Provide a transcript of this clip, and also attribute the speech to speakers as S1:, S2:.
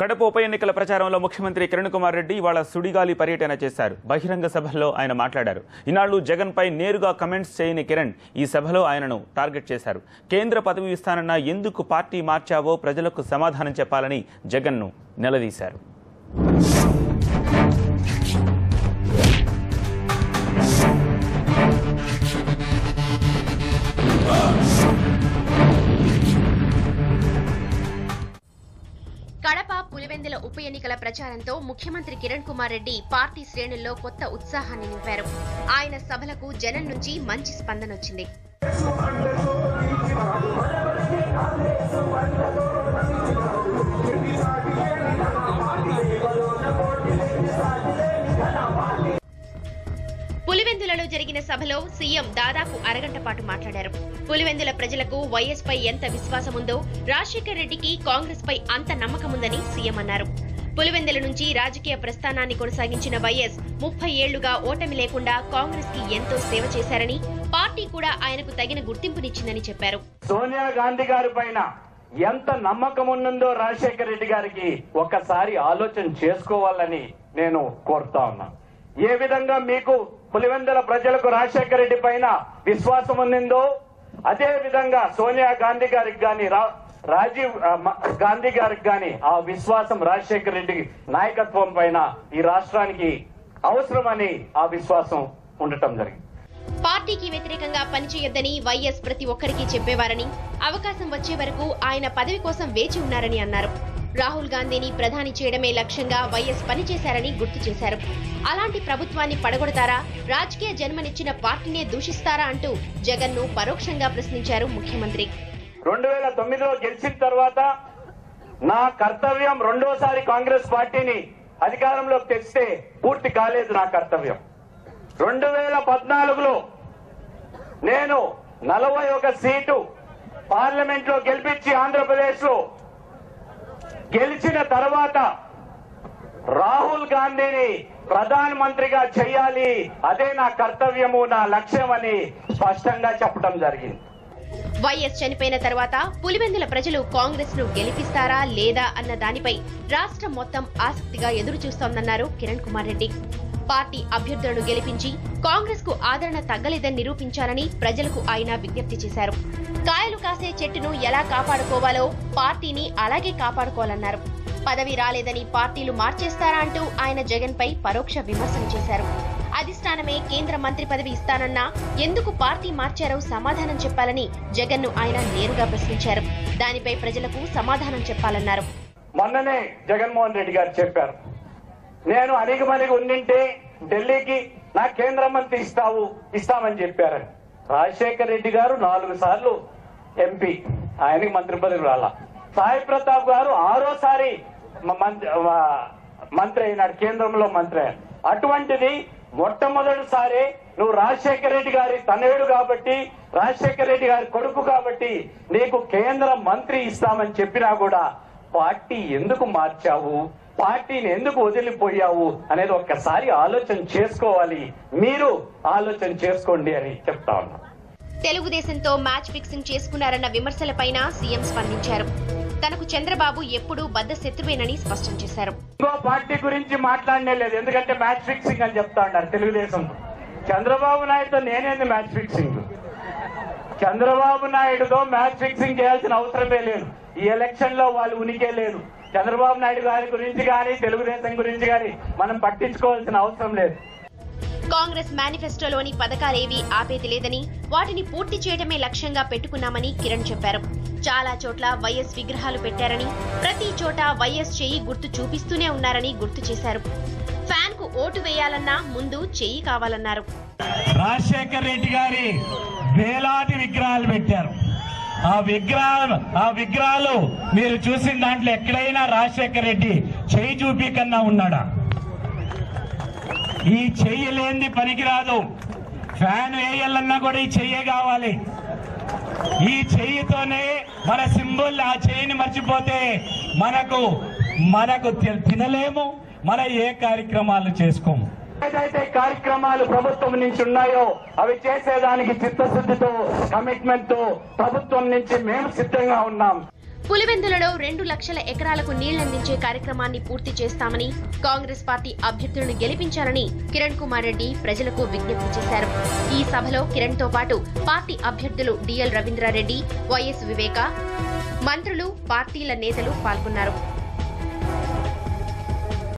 S1: కడప ఉప ఎన్నికల ప్రచారంలో ముఖ్యమంత్రి కిరణ్ కుమార్ రెడ్డి ఇవాళ సుడిగాలి పర్యటన చేశారు. బహిరంగ సభల్లో ఆయన మాట్లాడారు. ఇన్నాళ్లు జగన్ పై నేరుగా కమెంట్స్ చేయని కిరణ్ ఈ సభలో ఆయనను టార్గెట్ చేశారు. కేంద్ర పదవి ఇస్తానన్న ఎందుకు పార్టీ మార్చావో ప్రజలకు సమాధానం చెప్పాలని జగన్ను నిలదీశారు.
S2: కడప పులివెందుల ఉప ఎన్నికల ప్రచారంతో ముఖ్యమంత్రి కిరణ్ కుమార్ రెడ్డి పార్టీ శ్రేణుల్లో కొత్త ఉత్సాహాన్ని నింపారు. ఆయన సభలకు జనం నుంచి మంచి స్పందన వచ్చింది. పులివెందులలో జరిగిన సభలో సీఎం దాదాపు అరగంట పాటు మాట్లాడారు. పులివెందుల ప్రజలకు వైఎస్ పై ఎంత విశ్వాసం ఉందో రాజశేఖర్ రెడ్డికి కాంగ్రెస్ పై అంత నమ్మకం ఉందని సీఎం అన్నారు. పులివెందుల నుంచి రాజకీయ ప్రస్థానాన్ని కొనసాగించిన వైఎస్ 30 ఏళ్లుగా ఓటమి లేకుండా కాంగ్రెస్ కి ఎంతో సేవ చేశారని, పార్టీ కూడా ఆయనకు తగిన గుర్తింపునిచ్చిందని చెప్పారు.
S3: సోనియా గాంధీ గారి పైన ఎంత నమ్మకం ఉన్నదో రాజశేఖర్ రెడ్డి గారికి ఒక్కసారి ఆలోచన చేసుకోవాలని నేను కోరుతా ఉన్నా. ఏ విధంగా మీకు పులివెందుల ప్రజలకు రాజశేఖర్ రెడ్డి పైన విశ్వాసం ఉందో అదే విధంగా సోనియా గాంధీ గారికి గాని రాజీవ్ గాంధీ గారికి గాని ఆ విశ్వాసం రాజశేఖర్ రెడ్డి నాయకత్వం పైన ఈ రాష్ట్రానికి అవసరమని ఆ విశ్వాసం ఉండటం జరిగింది.
S2: పార్టీకి వ్యతిరేకంగా పనిచేయొద్దని వైఎస్ ప్రతి ఒక్కరికి చెప్పేవారని, అవకాశం వచ్చే వరకు ఆయన పదవి కోసం వేచి ఉన్నారని అన్నారు. రాహుల్ గాంధీని ప్రధాని చేయడమే లక్ష్యంగా వైఎస్ పనిచేశారని గుర్తు చేశారు. అలాంటి ప్రభుత్వాన్ని పడగొడతారా, రాజకీయ జన్మనిచ్చిన పార్టీనే దూషిస్తారా అంటూ జగన్ ను పరోక్షంగా ప్రశ్నించారు ముఖ్యమంత్రి.
S3: 2009లో గెలిచిన తర్వాత నా కర్తవ్యం రెండోసారి కాంగ్రెస్ పార్టీని అధికారంలోకి తెస్తే పూర్తి కాలేదు నా కర్తవ్యం. 2014లో నేను 41 సీటు పార్లమెంట్ లో గెలిపించి ఆంధ్రప్రదేశ్ లో గెలిచిన తర్వాత రాహుల్ గాంధీని ప్రధానమంత్రిగా చేయాలి, అదే నా కర్తవ్యము, నా లక్ష్యం అని స్పష్టంగా చెప్పడం జరిగింది.
S2: వైఎస్ చనిపోయిన తర్వాత పులివెందుల ప్రజలు కాంగ్రెస్ ను గెలిపిస్తారా లేదా అన్న దానిపై రాష్ట్రం మొత్తం ఆసక్తిగా ఎదురు చూస్తోందన్నారు కిరణ్ కుమార్ రెడ్డి. పార్టీ అభ్యర్థులను గెలిపించి కాంగ్రెస్ కు ఆదరణ తగ్గలేదని నిరూపించాలని ప్రజలకు ఆయన విజ్ఞప్తి చేశారు. కాయలు కాసే చెట్టును ఎలా కాపాడుకోవాలో పార్టీని అలాగే కాపాడుకోవాలన్నారు. పదవి రాలేదని పార్టీలు మార్చేస్తారా అంటూ ఆయన జగన్ పై పరోక్ష విమర్శలు చేశారు. అధిష్టానమే కేంద్ర మంత్రి పదవి ఇస్తానన్నా ఎందుకు పార్టీ మార్చారో సమాధానం చెప్పాలని జగన్ ను ఆయన నేరుగా ప్రశ్నించారు. దానిపై ప్రజలకు సమాధానం చెప్పాలన్నారు.
S3: మొన్ననే జగన్మోహన్ రెడ్డి గారు చెప్పారు, నేను అణిగిమణిగి ఉండింటే ఢిల్లీకి నా కేంద్ర మంత్రి ఇస్తామని చెప్పారని. రాజశేఖర్ రెడ్డి గారు 4 సార్లు ఎంపీ, ఆయనకి మంత్రి పదవి రాలా. సాయి ప్రతాప్ గారు 6సారి మంత్రి అయినాడు, కేంద్రంలో మంత్రి అయ్యాడు. అటువంటిది మొట్టమొదటిసారి నువ్వు రాజశేఖర్ రెడ్డి గారి తనయుడు కాబట్టి, రాజశేఖర్ రెడ్డి గారి కొడుకు కాబట్టి నీకు కేంద్ర మంత్రి ఇస్తామని చెప్పినా కూడా పార్టీ ఎందుకు మార్చావు, పార్టీని ఎందుకు వదిలిపోయావు అనేది ఒక్కసారి ఆలోచన చేసుకోవాలి, మీరు ఆలోచన చేసుకోండి అని చెప్తా ఉన్నా.
S2: తెలుగుదేశంతో మ్యాచ్ ఫిక్సింగ్ చేసుకున్నారన్న విమర్శలపైన సీఎం స్పందించారు. తనకు చంద్రబాబు ఎప్పుడూ బద్ద శత్రువేనని స్పష్టం చేశారు.
S3: ఇంకో పార్టీ గురించి మాట్లాడనే లేదు, ఎందుకంటే మ్యాచ్ ఫిక్సింగ్ అని చెప్తా ఉన్నారు తెలుగుదేశం. చంద్రబాబు నాయుడుతో నేనేంది మ్యాచ్ ఫిక్సింగ్? చంద్రబాబు నాయుడుతో మ్యాచ్ ఫిక్సింగ్ చేయాల్సిన అవసరమే లేదు. ఈ ఎలక్షన్ లో వాళ్ళు ఉనికే లేదు. చంద్రబాబు నాయుడు గారి గురించి కానీ తెలుగుదేశం గురించి కానీ మనం పట్టించుకోవాల్సిన అవసరం లేదు.
S2: కాంగ్రెస్ మేనిఫెస్టోలోని పథకాలేవీ ఆపేది లేదని, వాటిని పూర్తి చేయడమే లక్ష్యంగా పెట్టుకున్నామని కిరణ్ చెప్పారు. చాలా చోట్ల వైఎస్ విగ్రహాలు పెట్టారని, ప్రతి చోట వైఎస్ చెయ్యి గుర్తు చూపిస్తూనే ఉన్నారని గుర్తు చేశారు. ఫ్యాన్ కు ఓటు వేయాలన్నా ముందు చెయ్యి కావాలన్నారు.
S3: రాజశేఖర్ రెడ్డి గారి వేలాది విగ్రహాలు పెట్టారు. ఆ విగ్రహాలు మీరు చూసిన దాంట్లో ఎక్కడైనా రాజశేఖర్ రెడ్డి చెయ్యి చూపి కన్నా ఉన్నాడా? ఈ చెయ్యి లేనిది పనికిరాదు. ఫ్యాన్ వేయాలన్నా కూడా ఈ చెయ్యే కావాలి. ఈ చెయ్యితోనే మన సింబల్. ఆ చెయ్యిని మర్చిపోతే మనకు తినలేము, మన ఏ కార్యక్రమాలు చేసుకోము. ఏదైతే కార్యక్రమాలు ప్రభుత్వం నుంచి ఉన్నాయో అవి చేసేదానికి చిత్తశుద్ధితో, కమిట్మెంట్ తో ప్రభుత్వం నుంచి మేము సిద్ధంగా ఉన్నాం.
S2: పులివెందులలో 2 లక్షల ఎకరాలకు నీళ్లందించే కార్యక్రమాన్ని పూర్తి చేస్తామని, కాంగ్రెస్ పార్టీ అభ్యర్థులను గెలిపించాలని కిరణ్ కుమార్ రెడ్డి ప్రజలకు విజ్ఞప్తి చేశారు. ఈ సభలో కిరణ్ తో పాటు పార్టీ అభ్యర్థులు డిఎల్ రవీంద్రారెడ్డి, వైఎస్ వివేక, మంత్రులు, పార్టీల నేతలు పాల్గొన్నారు.